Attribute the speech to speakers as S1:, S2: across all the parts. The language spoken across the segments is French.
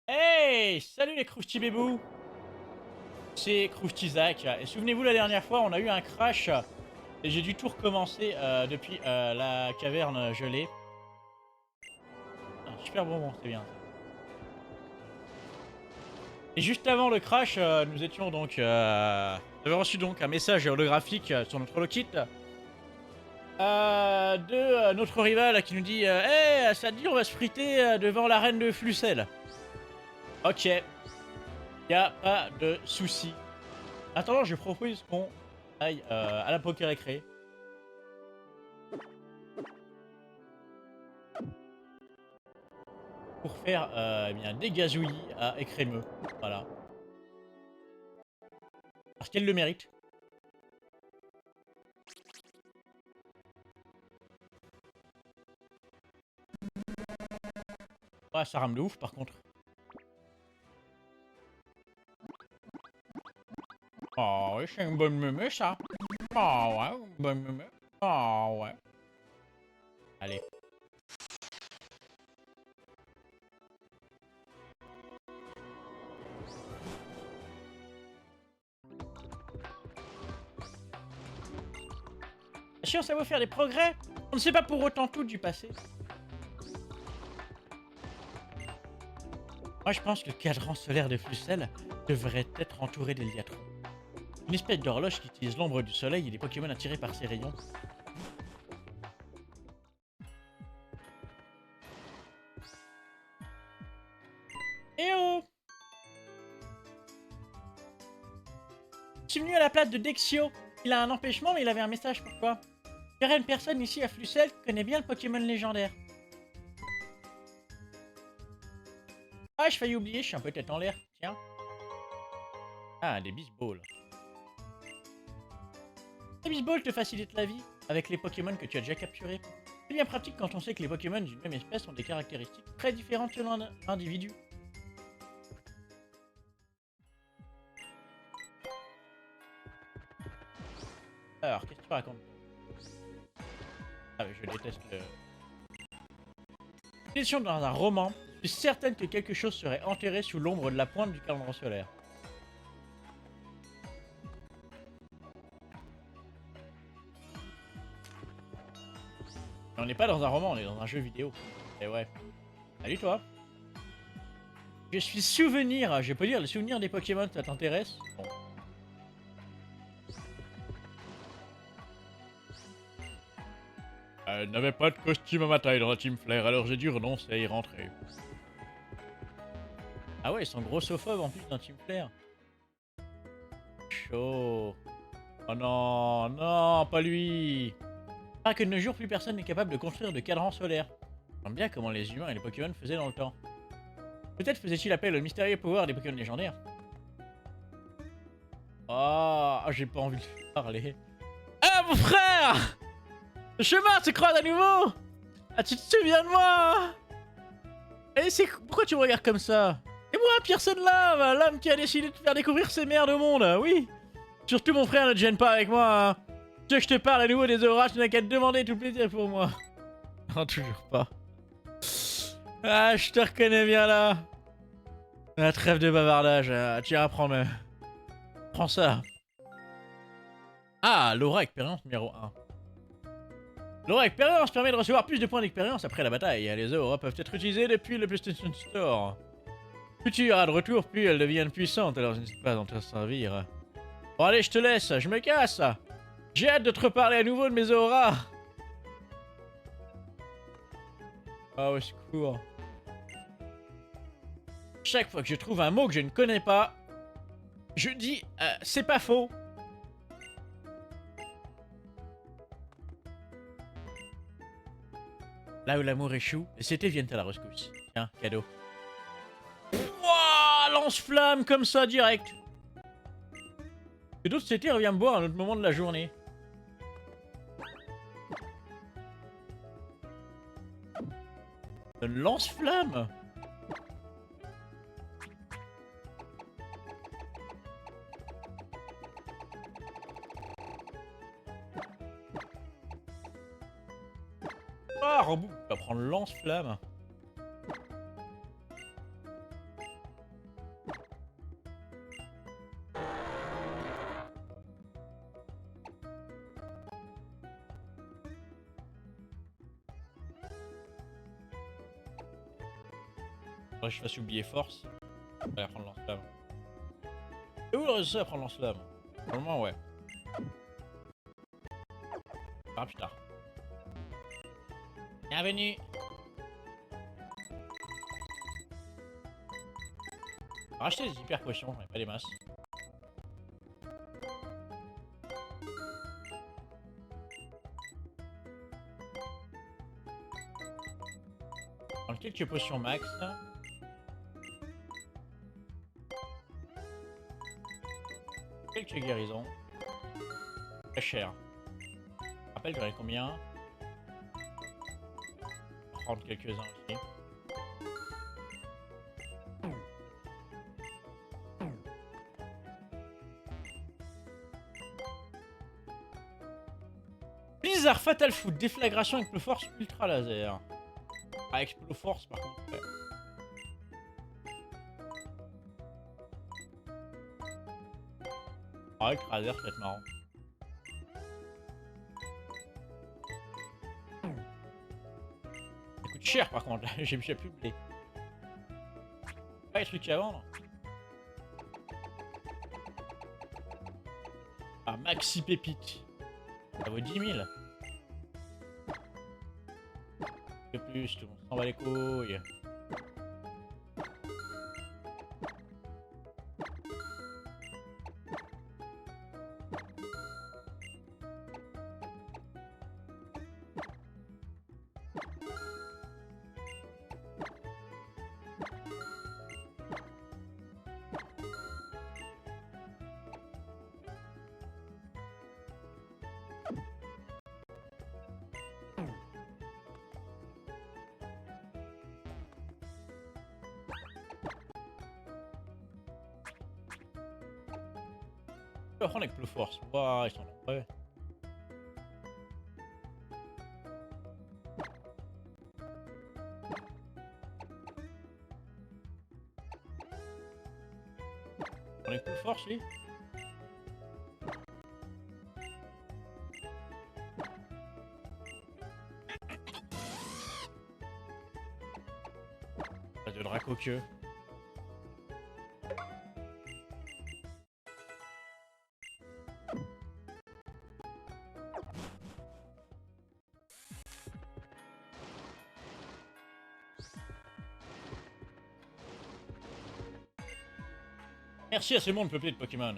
S1: Hey! Salut les Crousti-Bébous! C'est Crousti-Zach. Et souvenez-vous, la dernière fois, on a eu un crash. Et j'ai dû tout recommencer depuis la caverne gelée. Un super bonbon, c'est bien. Et juste avant le crash, nous étions donc... nous avons reçu donc un message holographique sur notre holokit de notre rival qui nous dit Hey, ça te dit, on va se friter devant la reine de Flucel. Ok, y a pas de souci. Attends, je propose qu'on aille à la poker récré. Pour faire eh bien, des gazouillis à écrémeux. Voilà. Parce qu'elle le mérite. Ouais, ça rame de ouf par contre. Oh oui, c'est une bonne mémé ça. Oh ouais, une bonne mémé. Oh ouais. Allez. La science, ça va faire des progrès. On ne sait pas pour autant tout du passé. Moi, je pense que le cadran solaire de Flucel devrait être entouré d'Eliatron. Une espèce d'horloge qui utilise l'ombre du soleil et les Pokémon attirés par ses rayons. Eh oh! Je suis venu à la place de Dexio. Il a un empêchement, mais il avait un message pour toi. Il y aurait une personne ici à Flucel qui connaît bien le Pokémon légendaire. Ah, je failli oublier, je suis un peu tête en l'air. Tiens. Ah, des Bisballs. Les Bisballs te facilitent la vie avec les Pokémon que tu as déjà capturés. C'est bien pratique quand on sait que les Pokémon d'une même espèce ont des caractéristiques très différentes selon l'individu. Alors, qu'est-ce que tu racontes? Ah, je déteste le... Question dans un roman. Je suis certaine que quelque chose serait enterré sous l'ombre de la pointe du cadran solaire. Mais on n'est pas dans un roman, on est dans un jeu vidéo. Et ouais. Salut toi. Je suis souvenir. Je peux lire le souvenir des Pokémon, ça t'intéresse? Bon. Elle n'avait pas de costume à ma taille dans la Team Flare, alors j'ai dû renoncer à y rentrer. Ah ouais, ils sont grossophobes en plus dans Team Flare. Chaud. Oh non, non, pas lui. Ah, que de nos jours, plus personne n'est capable de construire de cadran solaire. J'aime bien comment les humains et les Pokémon faisaient dans le temps. Peut-être faisait-il appel au mystérieux pouvoir des Pokémon légendaires. Oh, j'ai pas envie de parler. Ah, mon frère! Le chemin se croise à nouveau! Ah, tu te souviens de moi? Et c'est... Pourquoi tu me regardes comme ça? Et moi, Pearson Lave, l'homme qui a décidé de faire découvrir ces merdes au monde, oui! Surtout mon frère, ne te gêne pas avec moi, hein. Tu veux que je te parle à nouveau des orages, tu n'as qu'à te demander, tout plaisir pour moi. Non, toujours pas. Ah, je te reconnais bien là. La trêve de bavardage, tiens, prends-le. Prends ça. Ah, l'aura expérience numéro 1. L'aura expérience permet de recevoir plus de points d'expérience après la bataille. Les auras peuvent être utilisées depuis le PlayStation Store. Plus tu iras de retour, plus elles deviennent puissantes, alors je ne sais pas en te servir. Bon allez, je te laisse, je me casse. J'ai hâte de te reparler à nouveau de mes auras. Ah, au secours. Chaque fois que je trouve un mot que je ne connais pas, je dis c'est pas faux. Là où l'amour échoue, les CT viennent à la rescousse. Tiens, cadeau. Wouah, lance-flamme comme ça, direct. Et d'autres CT revient me boire à un autre moment de la journée. Un lance-flamme. Ah, Reboot va prendre lance-flamme. Faudrait que je fasse oublier force. Je vais prendre lance-flamme. Et où le réussi à prendre lance-flamme? Normalement, ouais. Ah, plus tard. Bienvenue. On va racheter des hyper potions, mais pas des masses. Prendre quelques potions max. Quelques guérisons. Très cher. Je rappelle, j'en ai combien? On va prendre quelques-uns aussi. Blizzard, Fatal Foot, déflagration, Exploforce, Ultra Laser. Ah, Exploforce par contre. Ouais. Ah, Ultra Laser, ça va être marrant. Ça coûte cher par contre, j'ai plus de blé. Pas les trucs à vendre. Ah, Maxi Pépite. Ça vaut 10 000. Que plus, tout le monde s'en bat les couilles. Je vais prendre avec Exploforce. Waouh, ils sont nombreux. On est plus fort, lui. Pas de Draco que. Merci à ce monde peuplé de Pokémon.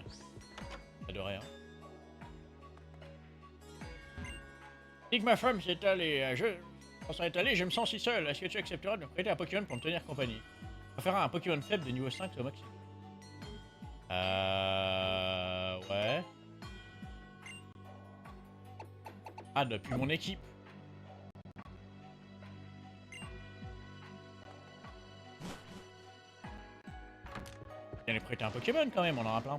S1: Pas de rien. Dès que ma femme s'est allée, quand ça est allé, je me sens si seul. Est-ce que tu accepteras de me prêter un Pokémon pour me tenir compagnie? On va faire un Pokémon faible de niveau 5 au maximum. Ouais. Ah, depuis mon équipe. Viens lui prêter un Pokémon quand même, on en a plein.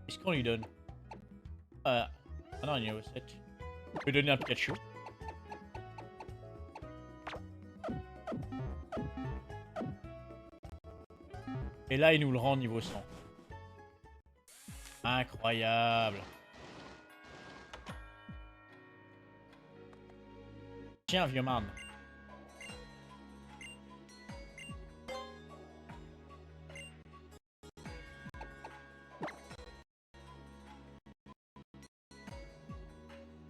S1: Qu'est-ce qu'on lui donne? Ah non, il est au 7. On peut lui donner un Pikachu. Et là, il nous le rend niveau 100. Incroyable. Tiens, vieux man.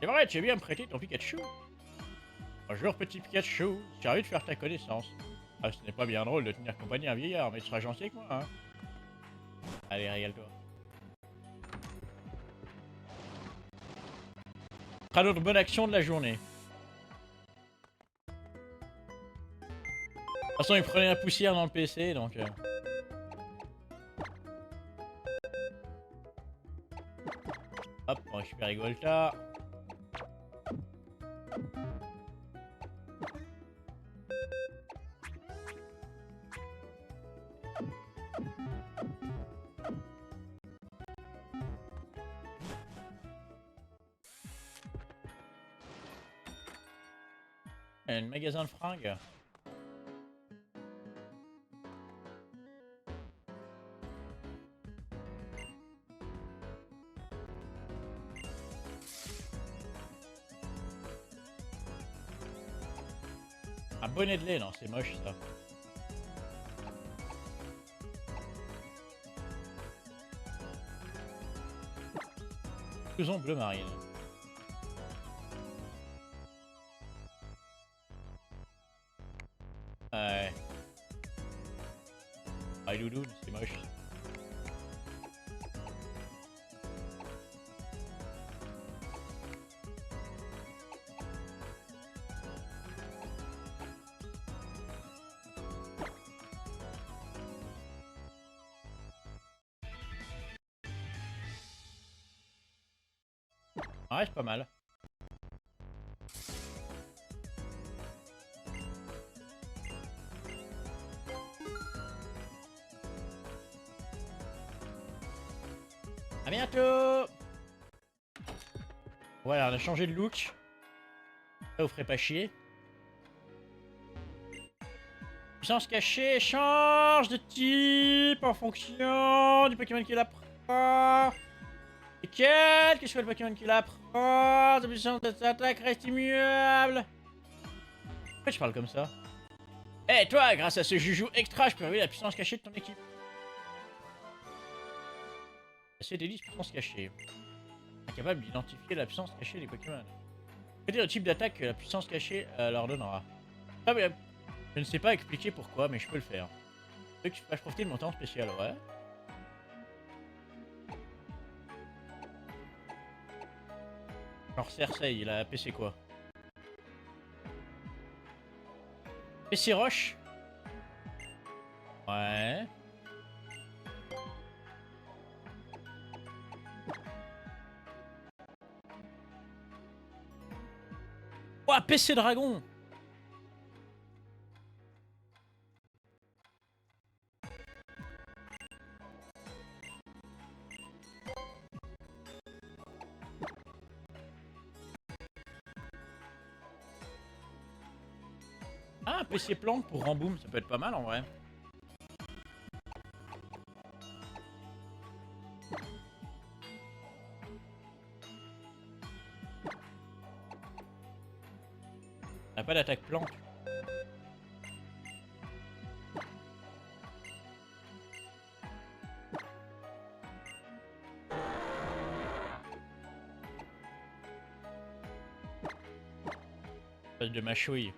S1: C'est vrai, tu veux bien me prêter ton Pikachu? Bonjour petit Pikachu, j'ai envie de faire ta connaissance. Ah, ce n'est pas bien drôle de tenir compagnie à un vieillard, mais tu seras gentil avec moi, hein. Allez, régale-toi. Ce sera notre bonne action de la journée. De toute façon, il prenait la poussière dans le PC, donc... Hop, on récupère Golta. Un magasin de fringues. Un bonnet de lait, non, c'est moche ça. Blouson bleu marine. Ouais. Ah, Loulou, c'est moche. Ouais, c'est pas mal. À bientôt. Voilà, on a changé de look. Ça vous ferait pas chier. Puissance cachée change de type en fonction du Pokémon qui la prend. Et quel que soit le Pokémon qui la prend, sa puissance de cette attaque reste immuable. Pourquoi tu parles comme ça? Eh toi, grâce à ce joujou extra, je peux révéler la puissance cachée de ton équipe. C'est des listes puissance cachée. Incapable d'identifier la puissance cachée des Pokémon. Que dire le type d'attaque que la puissance cachée leur donnera. Ah mais je ne sais pas expliquer pourquoi, mais je peux le faire. Tu veux que je fasse profiter de mon temps spécial, ouais. Genre Cersei, il a PC quoi? PC Roche? Ouais. Ouah, PC Dragon! Ah, PC Plante pour Ramboom, ça peut être pas mal en vrai. On a pas d'attaque plante. De ma chouille.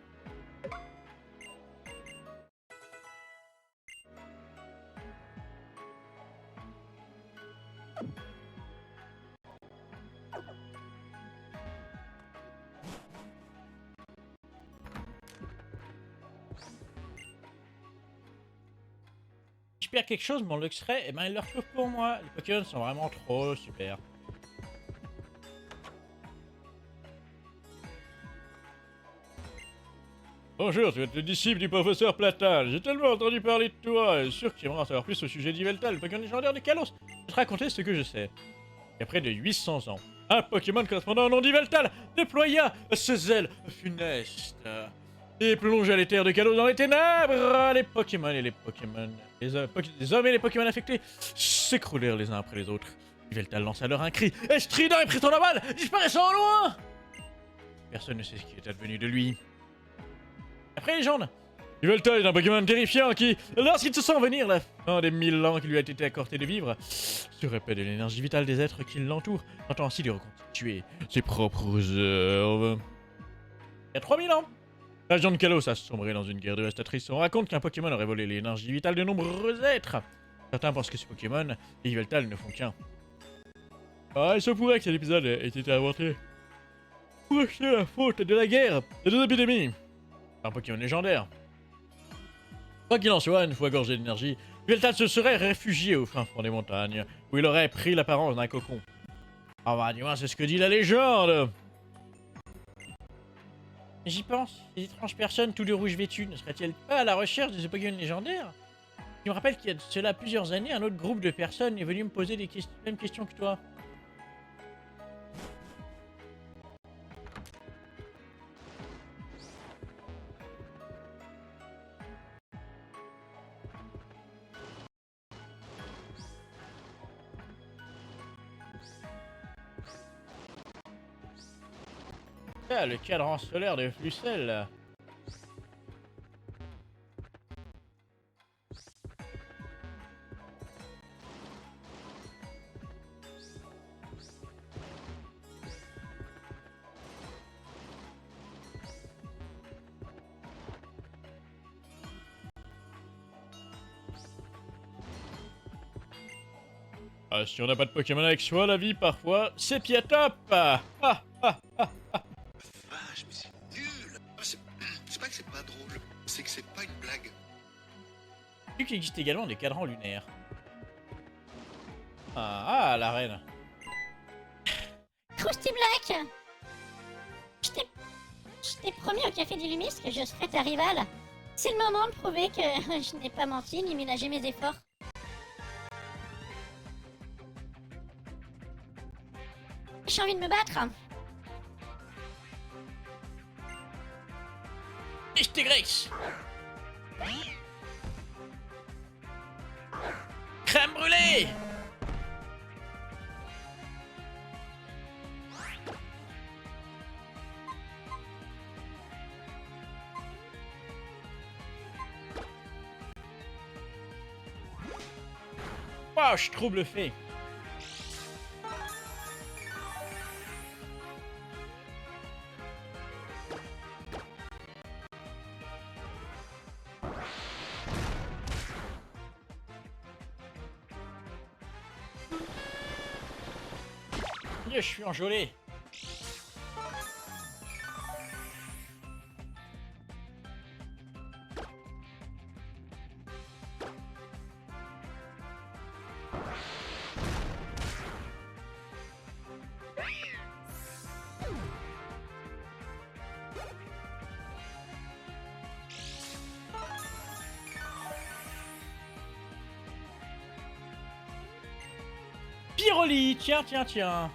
S1: Si je perds quelque chose, mon Luxray, eh ben il le retrouve pour moi. Les Pokémon sont vraiment trop super. Bonjour, tu es le disciple du professeur Platal. J'ai tellement entendu parler de toi, et sûr que tu aimerais en savoir plus au sujet d'Yveltal, le Pokémon légendaire de Kalos. Je vais te raconter ce que je sais. Il y a près de 800 ans, un Pokémon correspondant au nom d'Yveltal déploya ses ailes funestes et plongea les terres de Kalos dans les ténèbres. Les Pokémon et les Pokémon, les hommes et les Pokémon affectés s'écroulèrent les uns après les autres. Yveltal lança alors un cri strident et prit en aval, disparaissant au loin. Personne ne sait ce qui est advenu de lui. Après légende, Yveltal est un Pokémon terrifiant qui, lorsqu'il se sent venir la fin des 1000 ans qui lui a été accordé de vivre, se répète de l'énergie vitale des êtres qui l'entourent, tentant ainsi de reconstituer ses propres réserves. Il y a 3000 ans, la région de Kalos a sombré dans une guerre dévastatrice. On raconte qu'un Pokémon aurait volé l'énergie vitale de nombreux êtres. Certains pensent que ces Pokémon et Yveltal ne font qu'un. Ah, il se pourrait que cet épisode ait été inventé pour acheter la faute de la guerre et des épidémies. Un Pokémon légendaire. Quoi qu'il en soit, une fois gorgé d'énergie, Yveltal se serait réfugié au fin fond des montagnes, où il aurait pris l'apparence d'un cocon. Ah bah du moins c'est ce que dit la légende. J'y pense, ces étranges personnes tout de rouge vêtues ne seraient-elles pas à la recherche de ce Pokémon légendaire? Je me rappelle qu'il y a de cela plusieurs années, un autre groupe de personnes est venu me poser les mêmes questions que toi. Ah, le cadran solaire de Flucel. Ah, si on n'a pas de Pokémon avec soi, la vie, parfois, c'est piatop. Ah, ah, ah.
S2: Vache, mais c'est nul. C'est pas que c'est pas drôle, c'est que c'est pas une blague.
S1: Vu qu'il existe également des cadrans lunaires. Ah, la reine.
S3: Krusty Black, je t'ai promis au Café du Lumis que je serais ta rivale. C'est le moment de prouver que je n'ai pas menti ni ménagé mes efforts. J'ai envie de me battre.
S1: Tigrex. Crème brûlée. Waouh, je trouve le fait. Je suis enjolé. Pyroli, tiens, tiens, tiens.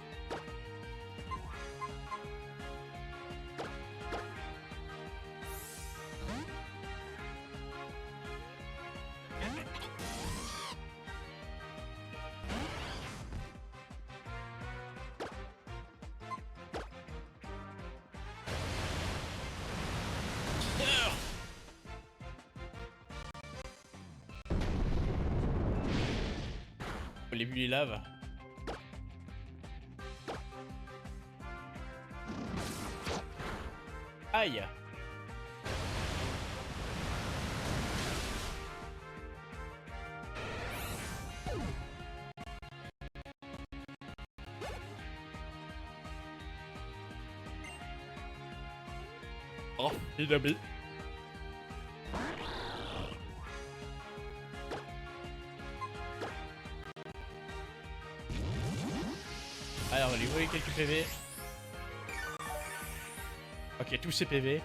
S1: Les bulles les laves. Aïe. Oh, il a mis. Alors, on va lui voler quelques PV. Ok, tous ces PV.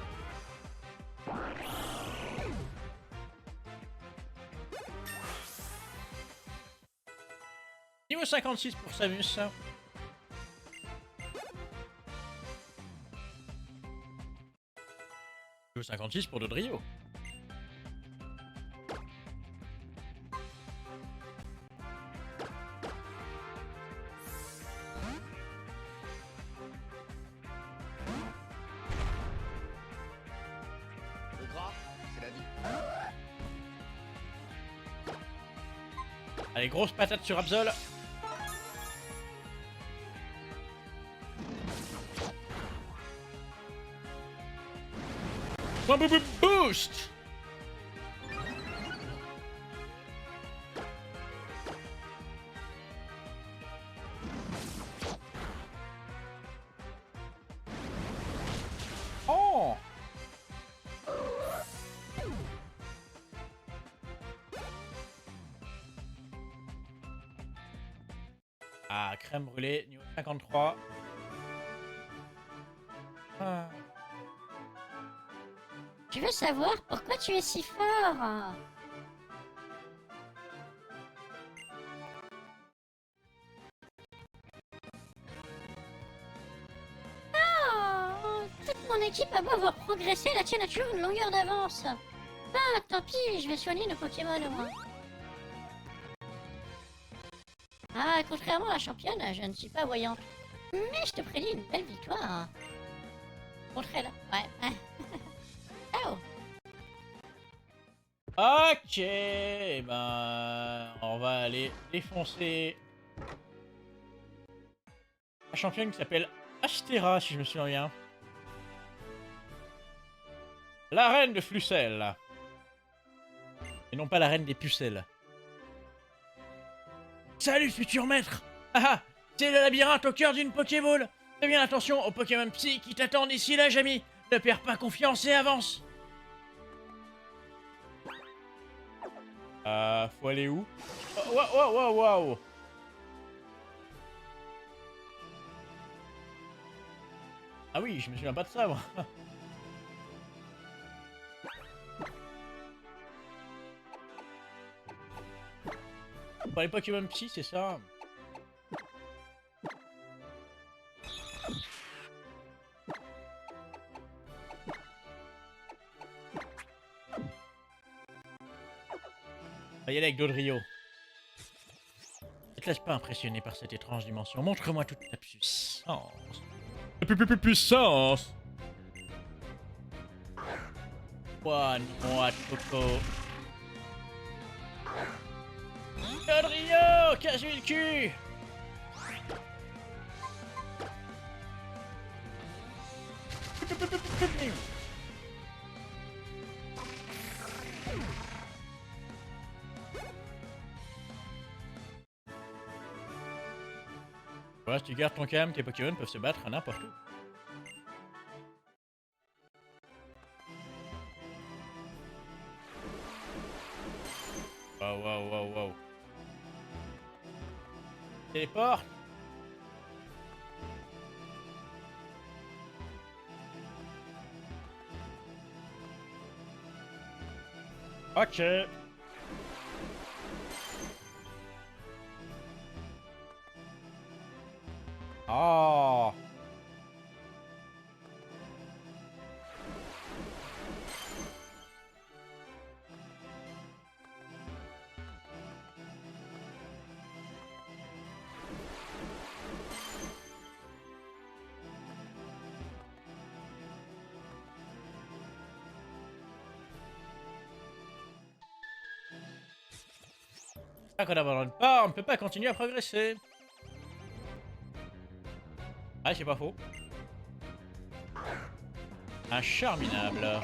S1: Niveau 56 pour Samus. Niveau 56 pour Dodrio.
S2: Le gras, c'est la vie.
S1: Allez, grosse patate sur Absol. Boost. Oh. Ah, crème brûlée, niveau 53. Ah.
S3: Je veux savoir pourquoi tu es si fort. Oh, toute mon équipe a beau avoir progressé, la tienne a toujours une longueur d'avance. Ah, tant pis, je vais soigner nos Pokémon au moins. Ah, contrairement à la championne, je ne suis pas voyante. Mais je te prédis une belle victoire. Montrer là. Ouais. Oh.
S1: Ok, ben on va aller défoncer la championne qui s'appelle Astera, si je me souviens bien. La reine de Flucel. Et non pas la reine des pucelles. Salut futur maître. Ah ah, c'est le labyrinthe au cœur d'une Pokéball. Fais bien attention aux Pokémon Psy qui t'attendent ici là, Jamy. Ne perds pas confiance et avance. Faut aller où? Oh, waouh, waouh, waouh, waouh. Ah oui, je me souviens pas de ça, moi. Pour les Pokémon Psy, c'est ça. On va y aller avec Dodrio. Ne te laisse pas impressionner par cette étrange dimension. Montre-moi toute ta puissance. Puissance. Ouah, noix de coco. Dodrio, casse-lui le cul. Voilà, si tu gardes ton calme, tes Pokémon peuvent se battre à n'importe où. Waouh, waouh, waouh, waouh. Téléporte. Ok. Oh. Tant qu'on n'abandonne pas, on ne peut pas continuer à progresser. Ah, c'est pas faux. Un charminable.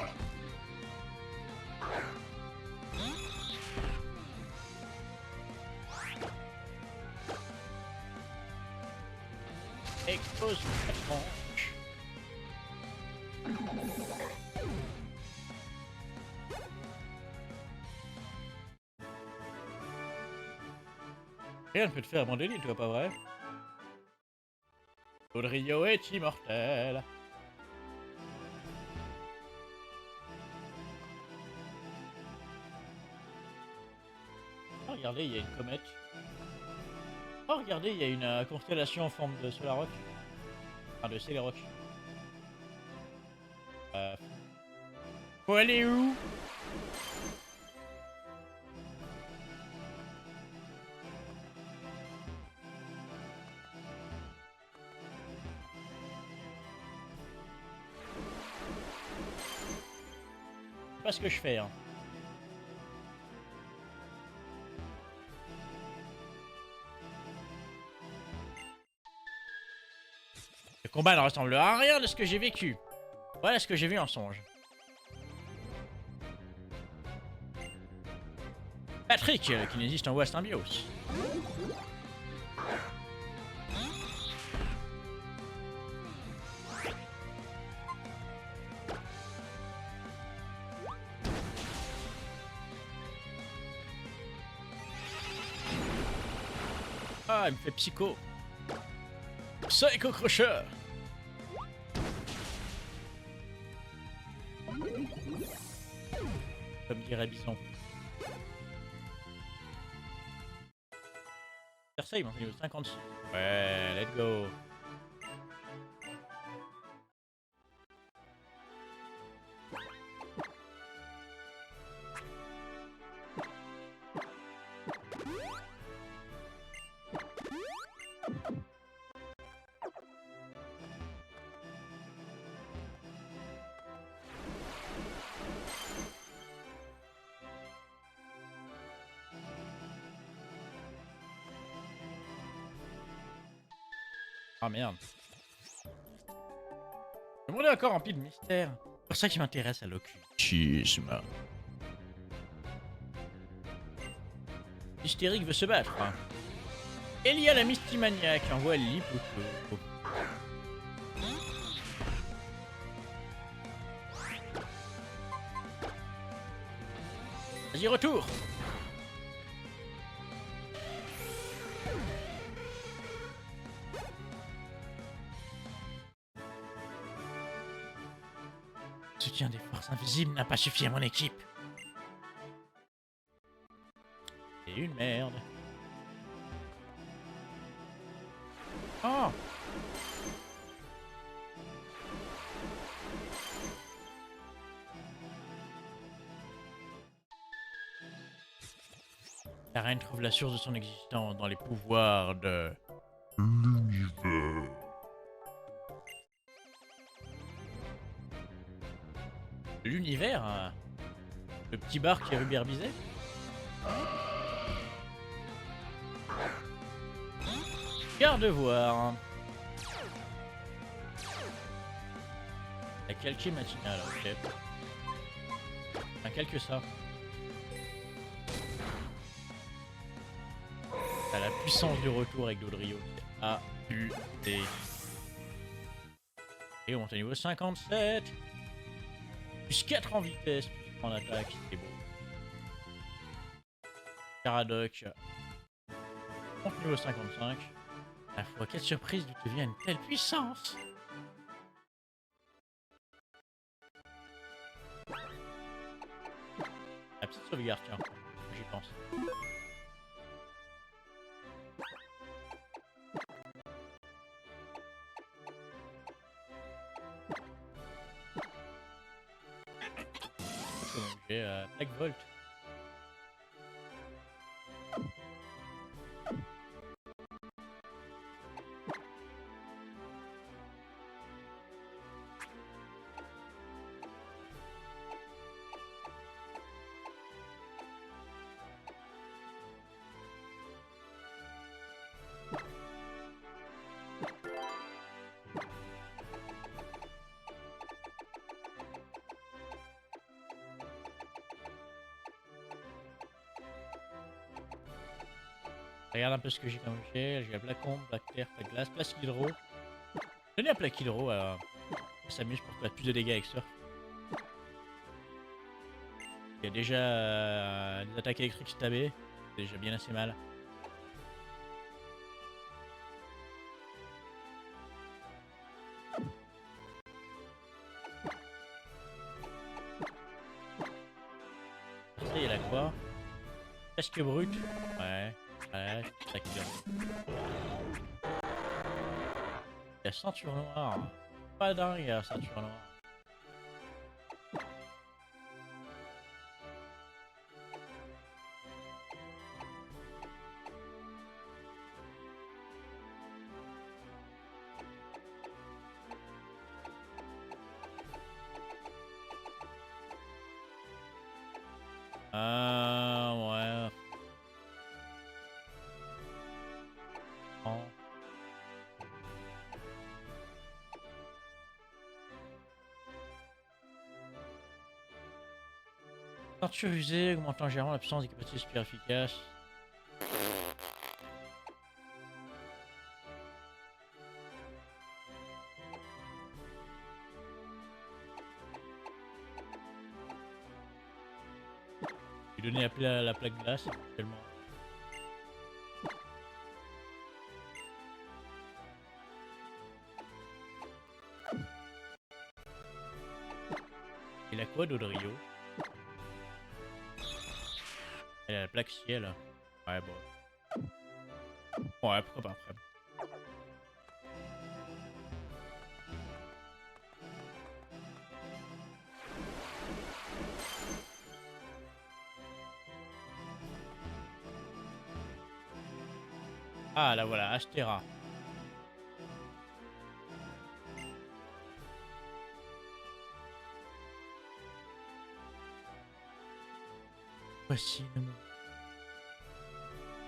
S1: Expose la tronche. Rien ne peut te faire abandonner, toi, pas vrai? Dodrio est immortel. Oh, regardez, il y a une comète. Oh, regardez, il y a une constellation en forme de Solarok. Enfin, de Celeroc. Faut aller où? C'est pas ce que je fais, hein. Le combat ne ressemble à rien de ce que j'ai vécu. Voilà ce que j'ai vu en songe. Patrick, qui n'existe en voie symbiose. Ah, il me fait psycho. Psycho Crusher. Comme dirait Bison. Versailles, mon niveau 56. Ouais, let's go. Ah merde. Le monde est encore rempli de mystères. C'est pour ça qu'il m'intéresse à l'occultisme. Hystérique veut se battre. Elia la mystimaniaque envoie l'hippopo. Vas-y, retour. Le soutien des forces invisibles n'a pas suffi à mon équipe. C'est une merde. Oh! La reine trouve la source de son existence dans les pouvoirs de l'univers. L'univers, hein. Le petit bar qui est rue Herbizet. Garde voir. La calquée matinale, ok. Un calque ça. T'as la puissance du retour avec Dodrio. A-U-T. Et on monte à niveau 57. Plus 4 en vitesse, plus 3 en attaque, c'est beau. Caradoc. Monte niveau 55. La fois, quelle surprise d'où te vient une telle puissance! La petite sauvegarde, tiens, j'y pense. J'ai Black Volt. Regarde un peu ce que j'ai comme objet. J'ai la Black Ombre, Black Terre, Black Glace, Place Hydro. Donnez à Black Hydro, on s'amuse pour faire plus de dégâts avec Surf. Il y a déjà des attaques électriques stabées. C'est déjà bien assez mal. Ça, il y a la quoi? Casque brut. Ouais. Ouais, c'est ça qui vient. La ceinture noire. Pas dingue la ceinture noire. Ouais. Oh. Ceinture usée, augmentant légèrement la puissance des capacités super efficaces. Je vais donner la plaque glace actuellement. Et la quoi d'Odrio? Elle a la plaque ciel. Ouais, bon. Ouais, pourquoi pas après. Ah, là voilà, Astera. Voici le moment.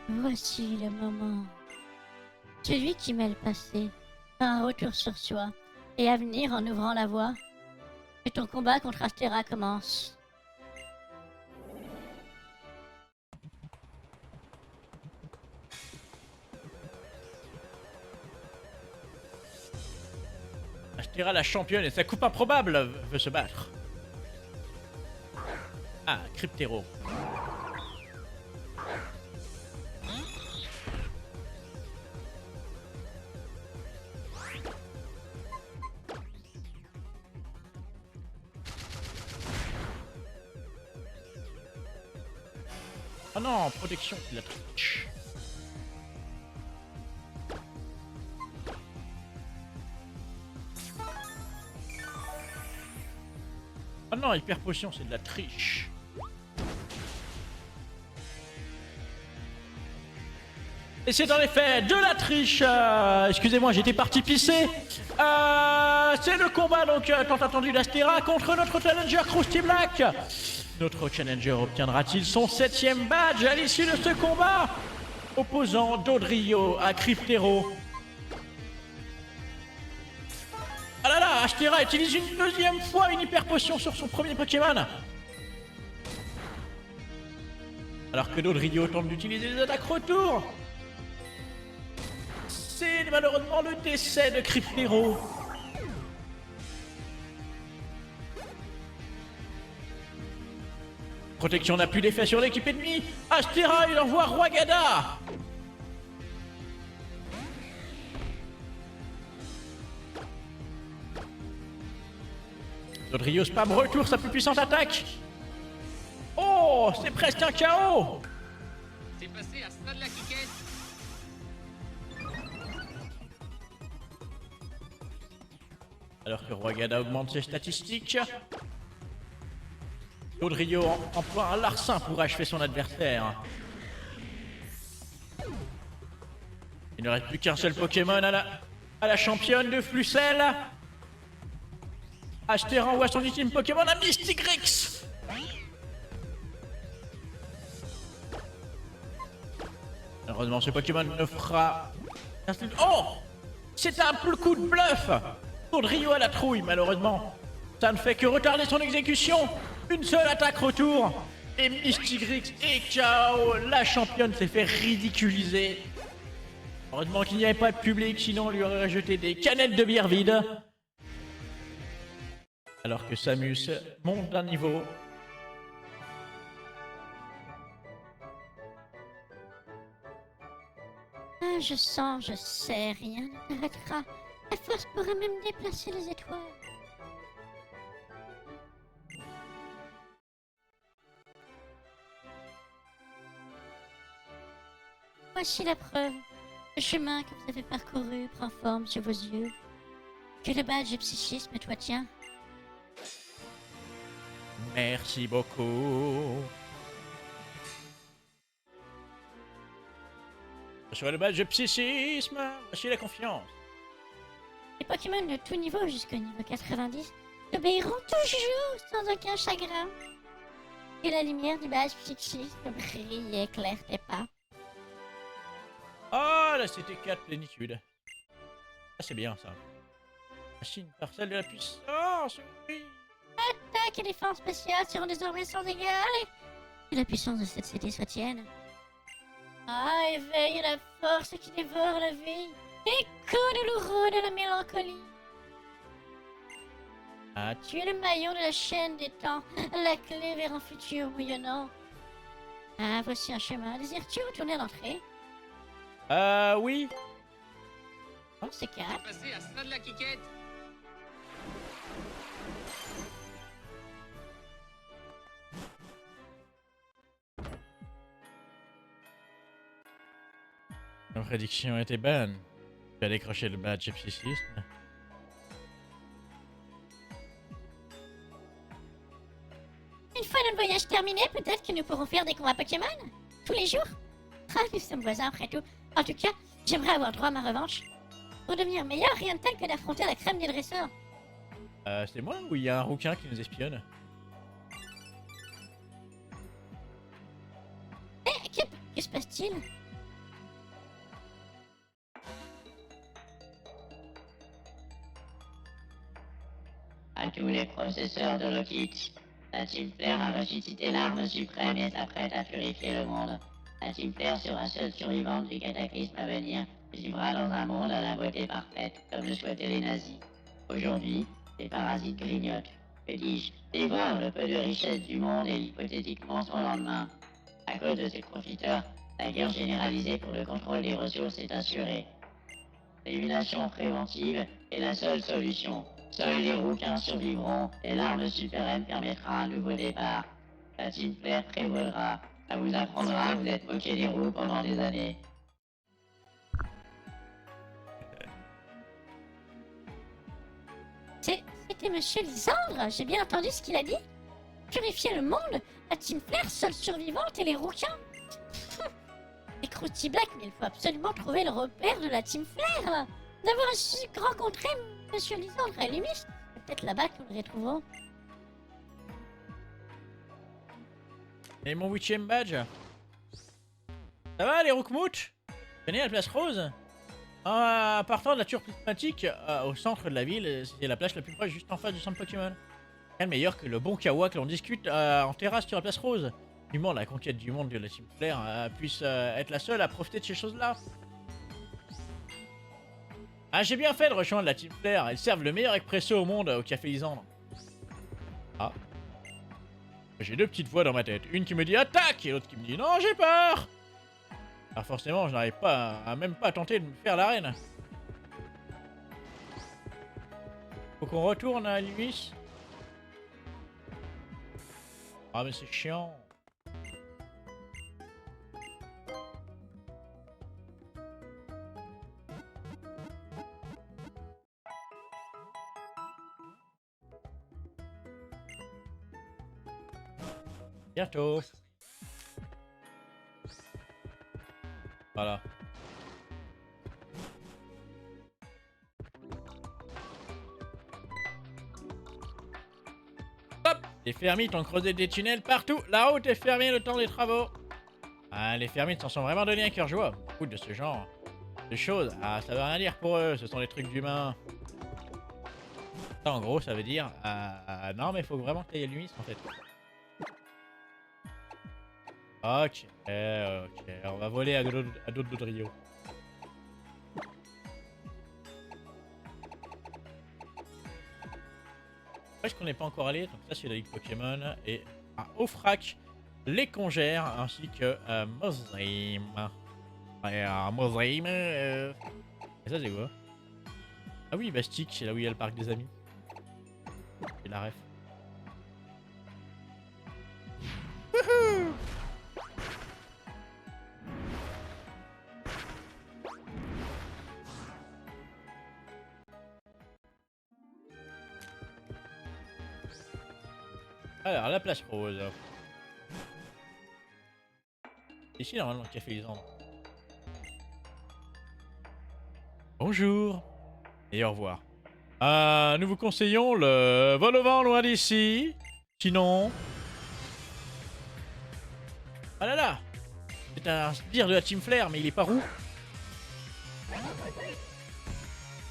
S3: Voici le moment. Celui qui mêle le passé un retour sur soi. Et à venir en ouvrant la voie. Et ton combat contre Astera commence.
S1: Astera, la championne et sa coupe improbable, veut se battre. Ah, Cryptero. Oh non, protection, il a triche. Oh non, hyper potion, c'est de la triche. Et c'est dans les faits de la triche. Excusez-moi, j'étais parti pisser. C'est le combat donc tant attendu d'Astera contre notre challenger Krusty Black. Notre challenger obtiendra-t-il son 7ème badge à l'issue de ce combat, opposant Dodrio à Cryptero. Ah là là, Astera utilise une deuxième fois une hyper potion sur son premier Pokémon. Alors que Dodrio tente d'utiliser les attaques retour. C'est malheureusement le décès de Cryptero. Protection n'a plus d'effet sur l'équipe ennemie. Astera, il envoie Roigada. Dodrio spam retour sa plus puissante attaque. Oh, c'est presque un KO.
S4: C'est passé à ça de la quiquette.
S1: Alors que Roigada augmente ses statistiques. Dodrio emploie un larcin pour achever son adversaire. Il ne reste plus qu'un seul Pokémon à la championne de Flucel. Astera envoie son ultime Pokémon à Mystigrix. Malheureusement, ce Pokémon ne fera... Oh, c'est un coup de bluff. Dodrio à la trouille, malheureusement. Ça ne fait que retarder son exécution. Une seule attaque retour. Et Mystigrix est KO. La championne s'est fait ridiculiser. Heureusement qu'il n'y avait pas de public, sinon on lui aurait jeté des canettes de bière vide. Alors que Samus monte d'un niveau.
S3: Ah, je sens, je sais, rien ne t'arrêtera. La force pourrait même déplacer les étoiles. Voici la preuve. Le chemin que vous avez parcouru prend forme sur vos yeux. Que le badge psychisme toi tient.
S1: Merci beaucoup. Sur le badge de psychisme, voici la confiance.
S3: Les Pokémon de tout niveau jusqu'au niveau 90 obéiront toujours sans aucun chagrin. Et la lumière du badge psychisme brille et éclaire tes pas.
S1: Ah, la CT4 plénitude. Ah, c'est bien ça. Machine parcelle de la puissance, oui.
S3: Attaque et défense spéciale seront désormais sans égal. Que la puissance de cette cité soit tienne. Ah, éveille la force qui dévore la vie. Écho douloureux de la mélancolie.
S1: Ah,
S3: Tu es le maillon de la chaîne des temps, la clé vers un futur bouillonnant. Ah, voici un chemin. Désires-tu retourner à l'entrée?
S1: oui.
S3: Oh, c'est calme.
S4: C'est passé à ça de la quiquette.
S1: Ma prédiction était bonne. Tu as décroché le badge psychisme.
S3: Une fois notre voyage terminé, peut-être que nous pourrons faire des combats Pokémon? Tous les jours? Ah, nous sommes voisins après tout. En tout cas, j'aimerais avoir droit à ma revanche. Pour devenir meilleur, rien de tel que d'affronter la crème des dresseurs.
S1: C'est moi ou il y a un rouquin qui nous espionne?
S3: Eh, que se passe-t-il?
S5: tous les processeurs de Lockheed. La Team Flare a ressuscité l'arme suprême et s'apprête à purifier le monde. La Team Flare sera seule survivante du cataclysme à venir, vivra dans un monde à la beauté parfaite, comme le souhaitaient les nazis. Aujourd'hui, les parasites grignotent, que dis-je, dévorent le peu de richesse du monde et hypothétiquement son lendemain. À cause de ces profiteurs, la guerre généralisée pour le contrôle des ressources est assurée. L'élimination préventive est la seule solution. Seuls les rouquins survivront et l'arme suprême permettra un nouveau départ. La Team Flare prévaudra. Ça vous apprendra à vous être moqué des roues pendant des années.
S3: C'était Monsieur Lisandre, j'ai bien entendu ce qu'il a dit. Purifier le monde, la Team Flare, seule survivante et les rouquins. Et Krusty Black, mais il faut absolument trouver le repère de la Team Flare. D'avoir rencontré Monsieur Lisandre et Lumis, c'est peut-être là-bas que nous le retrouverons.
S1: Et mon 8ème badge. Ça va les Roukmouch? Venez à la place Rose. En partant de la tour prismatique au centre de la ville, c'est la place la plus proche juste en face du centre Pokémon. Rien de meilleur que le bon kawa que l'on discute en terrasse sur la place Rose. Du moins la conquête du monde de la Team Flare puisse être la seule à profiter de ces choses-là. Ah, j'ai bien fait de rejoindre la Team Flare, elles servent le meilleur expresso au monde au Café Lisandre. Ah. J'ai deux petites voix dans ma tête, une qui me dit attaque et l'autre qui me dit non j'ai peur. Alors forcément je n'arrive pas même pas à tenter de me faire la reine. Faut qu'on retourne à Luis. Ah mais c'est chiant. Bientôt. Voilà. Hop! Les fermites ont creusé des tunnels partout. La route est fermée le temps des travaux. Ah, les fermites s'en sont vraiment donné un cœur joie. Beaucoup de ce genre de choses. Ah, ça veut rien dire pour eux. Ce sont des trucs d'humains. Ça, en gros, ça veut dire... non, mais il faut vraiment tailler le en fait. Ok, on va voler à d'autres Dodrio. Est-ce qu'on n'est pas encore allé? Donc ça c'est la Ligue Pokémon et à Ofrak, les congères ainsi que Mozrim. Et Mozrim, et ça c'est quoi? Ah oui, Bastique, c'est là où il y a le parc des amis. C'est la ref. Wouhou! Alors, la place Rose. Ici, normalement, le Café Lisandre. Bonjour. Et au revoir. Nous vous conseillons le vol au vent loin d'ici. Sinon... Ah là là! C'est un sbire de la Team Flare, mais il est pas roux.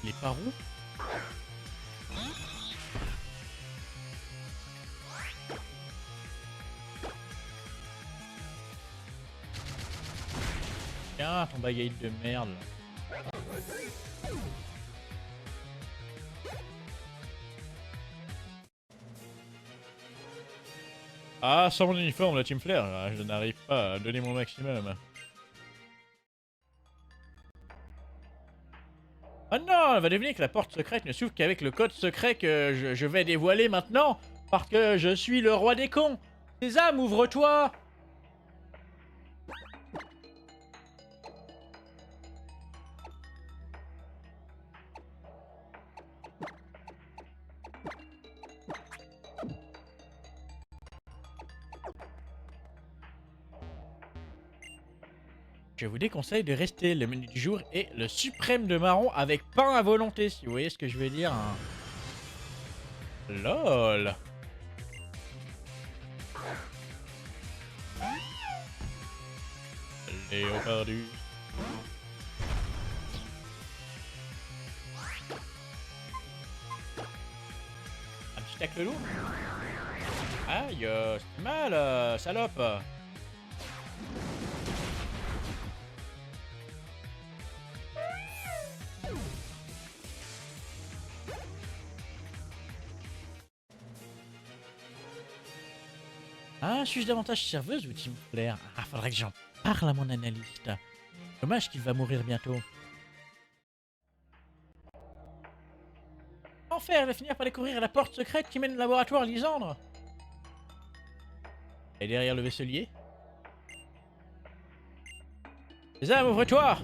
S1: Il est pas roux? Tiens, ton bagaille de merde. Ah, sans mon uniforme, la Team Flare, je n'arrive pas à donner mon maximum. Oh non, elle va deviner que la porte secrète ne s'ouvre qu'avec le code secret que je vais dévoiler maintenant, parce que je suis le roi des cons. Sésame, ouvre-toi! Je vous déconseille de rester. Le menu du jour est le suprême de marron avec pain à volonté, si vous voyez ce que je veux dire. Hein. LOL. Léopardus. spectacle lourd. Aïe, c'est mal, salope. Ah, suis-je davantage serveuse ou team player? Ah, faudrait que j'en parle à mon analyste. Dommage qu'il va mourir bientôt. Enfin, elle va finir par découvrir la porte secrète qui mène au laboratoire Lysandre. Et derrière le vaisselier. Sésame, ouvre-toi!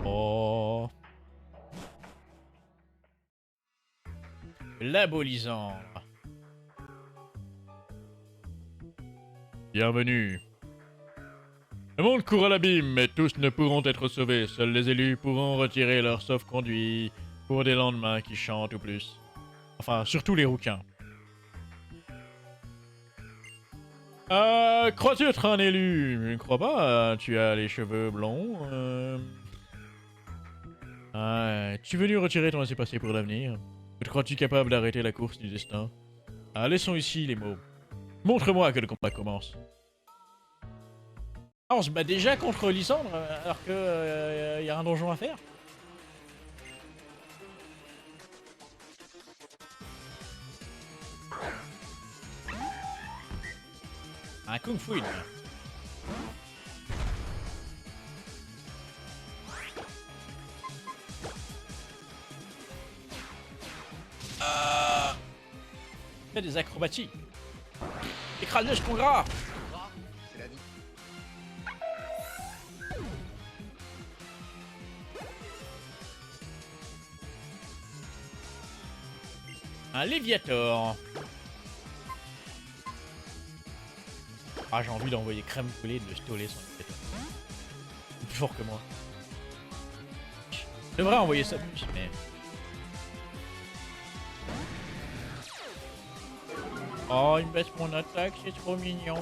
S1: Oh. Labo Lysandre. Bienvenue. Le monde court à l'abîme, mais tous ne pourront être sauvés. Seuls les élus pourront retirer leur sauf-conduit pour des lendemains qui chantent ou plus. Enfin, surtout les rouquins. Crois-tu être un élu? Je ne crois pas. Tu as les cheveux blonds. Es-tu venu retirer ton laissez-passer pour l'avenir? Te crois-tu capable d'arrêter la course du destin? Ah, laissons ici les mots. Montre-moi que le combat commence. Ah, on se bat déjà contre Lysandre alors que y a un donjon à faire? Un Kung Fu. Fait des acrobaties. Écrase-le, ce con gras.
S2: C'est la vie.
S1: Un Léviator. Ah, j'ai envie d'envoyer crème brûlée de stoler son Léviator. C'est plus fort que moi. Je devrais envoyer ça plus, mais... Oh, il me baisse mon attaque, c'est trop mignon.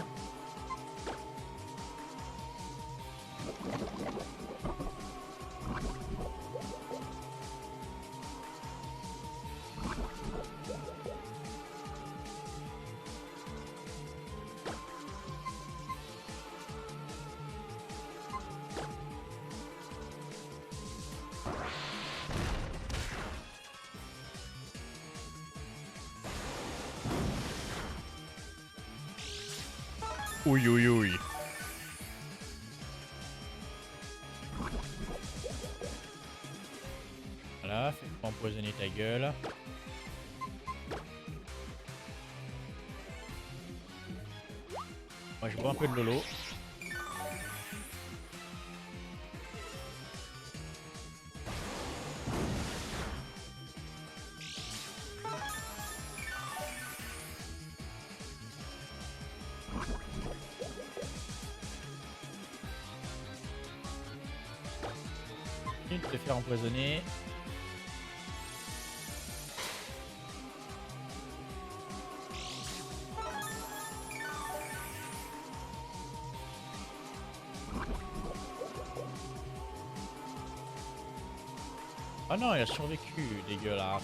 S1: Ouïe ouïe ouïe. Voilà, fais pas empoisonner ta gueule. Moi je bois un peu de lolo. De te faire empoisonner. Oh non, il a survécu, dégueulasse.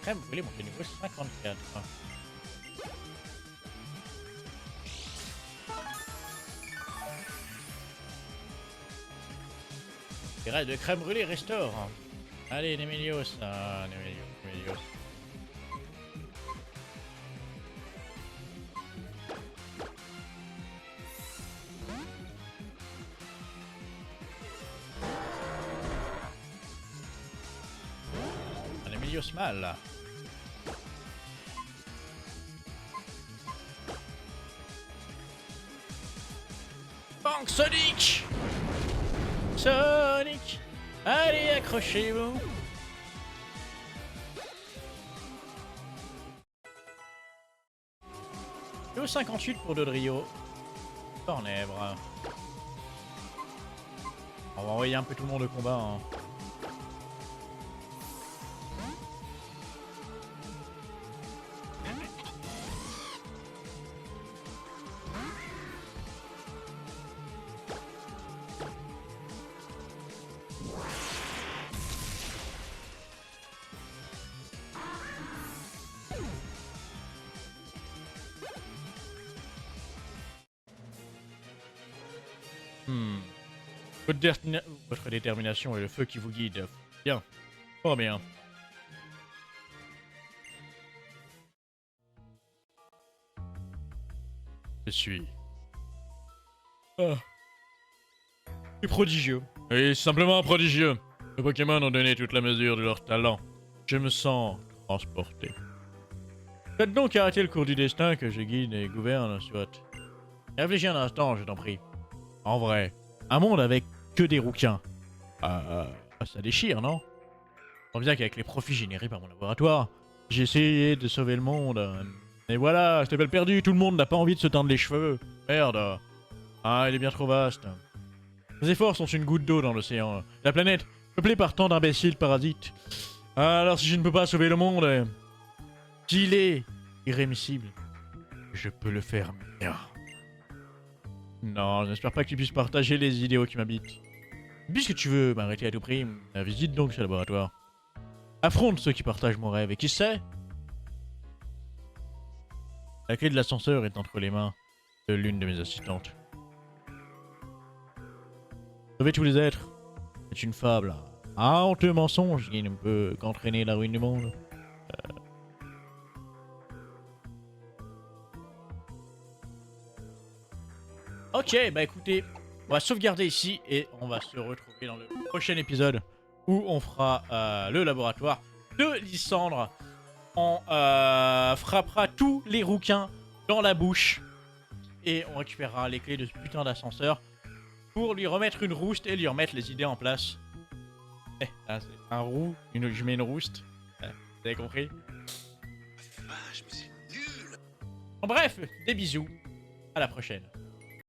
S1: Crème brûlée, mon niveau 54. Les règles de crème brûlée restaure. Allez, Nemelios, Nemelios. Nemelios mal. Banque Sonic! Sonic! Allez, accrochez-vous! Au 58 pour Dodrio. Tornèvre. On va envoyer un peu tout le monde au combat. Hein. Votre détermination est le feu qui vous guide. Bien. Oh bien. Je suis... Ah. C'est prodigieux. Oui, simplement prodigieux. Les Pokémon ont donné toute la mesure de leur talent. Je me sens transporté. Faites donc arrêter le cours du destin que je guide et gouverne, soit. Réfléchis un instant, je t'en prie. En vrai, un monde avec que des rouquins. Ça déchire, non? On bien qu'avec les profits générés par mon laboratoire, j'ai essayé de sauver le monde. Et voilà, c'était belle perdu, tout le monde n'a pas envie de se teindre les cheveux. Merde. Ah, il est bien trop vaste. Nos efforts sont une goutte d'eau dans l'océan. La planète, peuplée par tant d'imbéciles parasites. Alors si je ne peux pas sauver le monde, s'il est irrémissible, je peux le faire bien. Non, j'espère pas que tu puisses partager les idéaux qui m'habitent. Puisque tu veux m'arrêter à tout prix, visite donc ce laboratoire. Affronte ceux qui partagent mon rêve, et qui sait? La clé de l'ascenseur est entre les mains de l'une de mes assistantes. Sauver tous les êtres, c'est une fable. Un honteux mensonge qui ne peut qu'entraîner la ruine du monde. Ok, bah écoutez, on va sauvegarder ici et on va se retrouver dans le prochain épisode où on fera le laboratoire de Lysandre. On frappera tous les rouquins dans la bouche et on récupérera les clés de ce putain d'ascenseur pour lui remettre une rouste et lui remettre les idées en place. Là, c'est un roux, je mets une rouste. Vous avez compris?
S2: Vache, mais c'est nul.
S1: En bref, des bisous. À la prochaine.